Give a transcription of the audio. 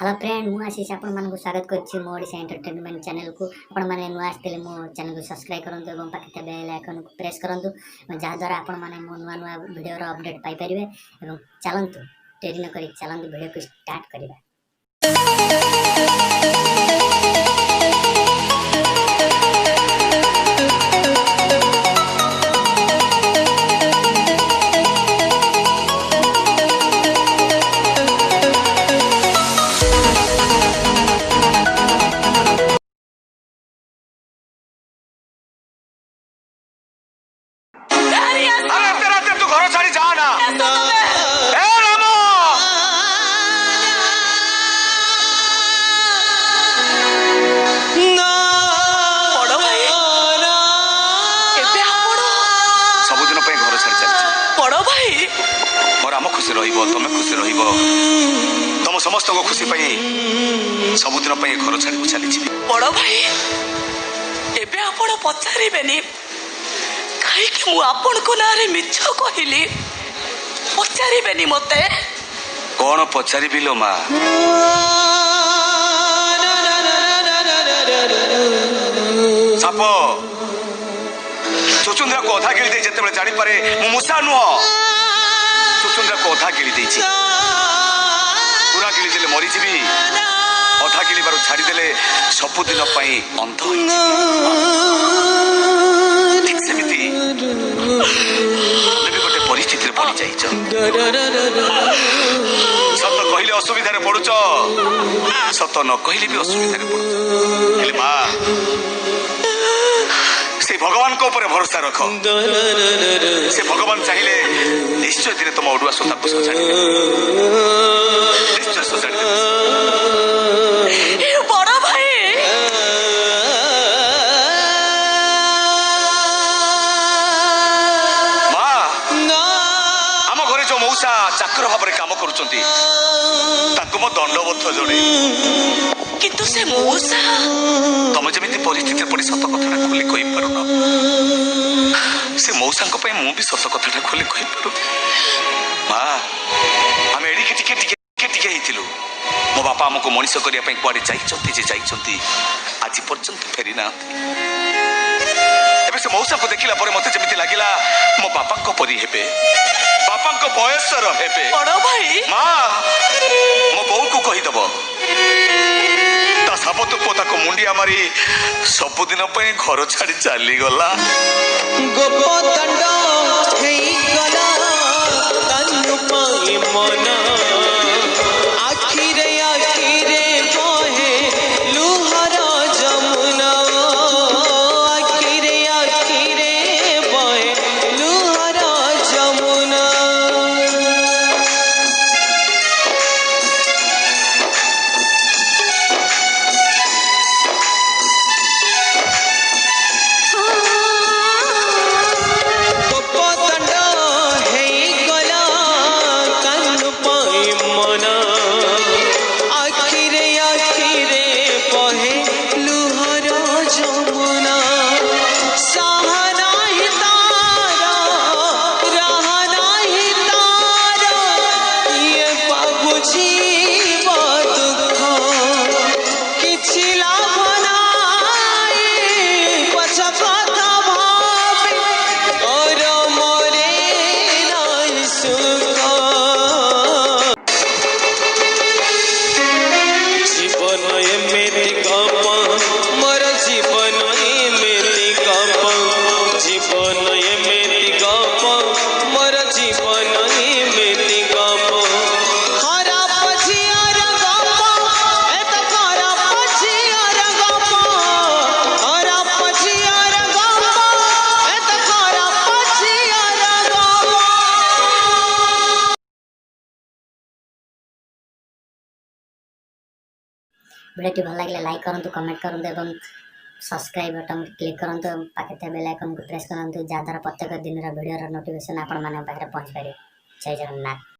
Hello friend मु आशीष आपण मानक स्वागत करछि मो ओडिसा एंटरटेनमेंट चैनल को आपण माने नुआ आस्ते मो चैनल को सब्सक्राइब करंतु एवं पाखे बेल आइकन को प्रेस करंतु जहा द्वारा आपण माने मो नुआ नुआ वीडियो रो अपडेट पाई परिबे एवं चलंतु देरी न करी चलंतु वीडियो को स्टार्ट करिबा। अरे तेरा तू घर छाड़ी जा ना ए रामो ना बड़ भाई एबे आपण सब दिन पे घर छाड़ी चल बड़ भाई और राम खुशी रहिबो तमे खुशी रहिबो तम समस्त को खुशी पई सब दिन पे घर छाड़ी चली छी बड़ भाई एबे आपण पचारिबेनी कहीं आपण को नारे मिछ कहली पचारिबेनी मते कौन पचारि बिलो मां साप चुचुंद्रा को अधा गिली दे जते बेले जानि पारे मु मुसा नुह चुचुंद्रा को अधा गिली देछि पूरा गिली देले मरि जिबी अधा गिली बारो छाड़ी देले सब दिन पई अंध होई ठीक सेमिति तबे गोटे परिस्थिति रे पड़ी जाइछ सत कहले असुविधा रे पड़ुछ सत न कहले भी असुविधा रे पड़ुछ हेले मां से भगवान को ऊपर भरोसा रख से भगवान चाहिए निश्चय दिन तुम ओडुआ सोता को सजाड़ी निश्चय सजाड़ी ए बड़ भाई मौसा चाकर भाव में काम करुचंती ताको मो दंडबद्ध जोड़े किंतु से मौसा तमे जमिति परिस्थिति पड़ी सत कथाटा खोली कहि पारुन से मौसांक पई मु भी सत कथाटा खोली कहि पारु मां हम एडी के टिके हिथिलु मो बापा हमको मनीष करिया पई कुआडे जाइचंती आज पर्यंत फेरी ना एबे से मौसा को देखिला परे मते जमिति लागिला मो बापा को परी हेबे बापा को बयसर हेबे बड़ भाई मां मो बहू को कहि दबो ता साबत पोता को मुंडिया मारी सब दिन पे घर छाड़ी चली गला गोपो दंड हेई गला तनु पाई मन आखिरे बहे लुहर जमुना आखिरे बहे लुहर जमुना वीडियो भल लगे लाइक करंतु कमेंट करंतु एवं सब्सक्राइब बटन क्लिक करंतु पाखे बेल आइकन को प्रेस करंतु जहा द्वारा प्रत्येक दिन वीडियो नोटिफिकेशन आपण माने पाखे पहुंच पारे। जय जगन्नाथ।